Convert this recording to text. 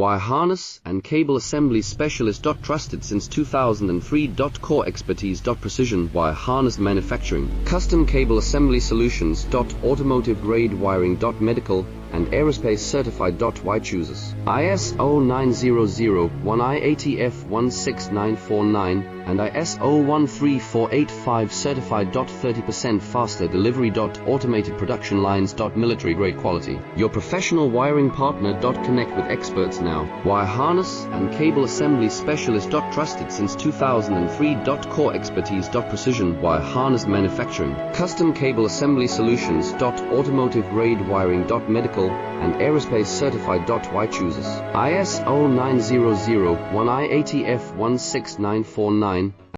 Wire harness and cable assembly specialist. Trusted since 2003. Core expertise. Precision wire harness manufacturing. Custom cable assembly solutions. Automotive grade wiring. Medical and aerospace certified. Why chooses ISO 9001 IATF 16949 and ISO 13485 certified. 30% faster delivery. Automated production lines. Military grade quality. Your professional wiring partner. Connect with experts now. Wire harness and cable assembly specialist. Trusted since 2003. Core expertise. Precision wire harness manufacturing. Custom cable assembly solutions. Automotive grade wiring. Medical and aerospace certified. Why chooses ISO 9001 IATF 16949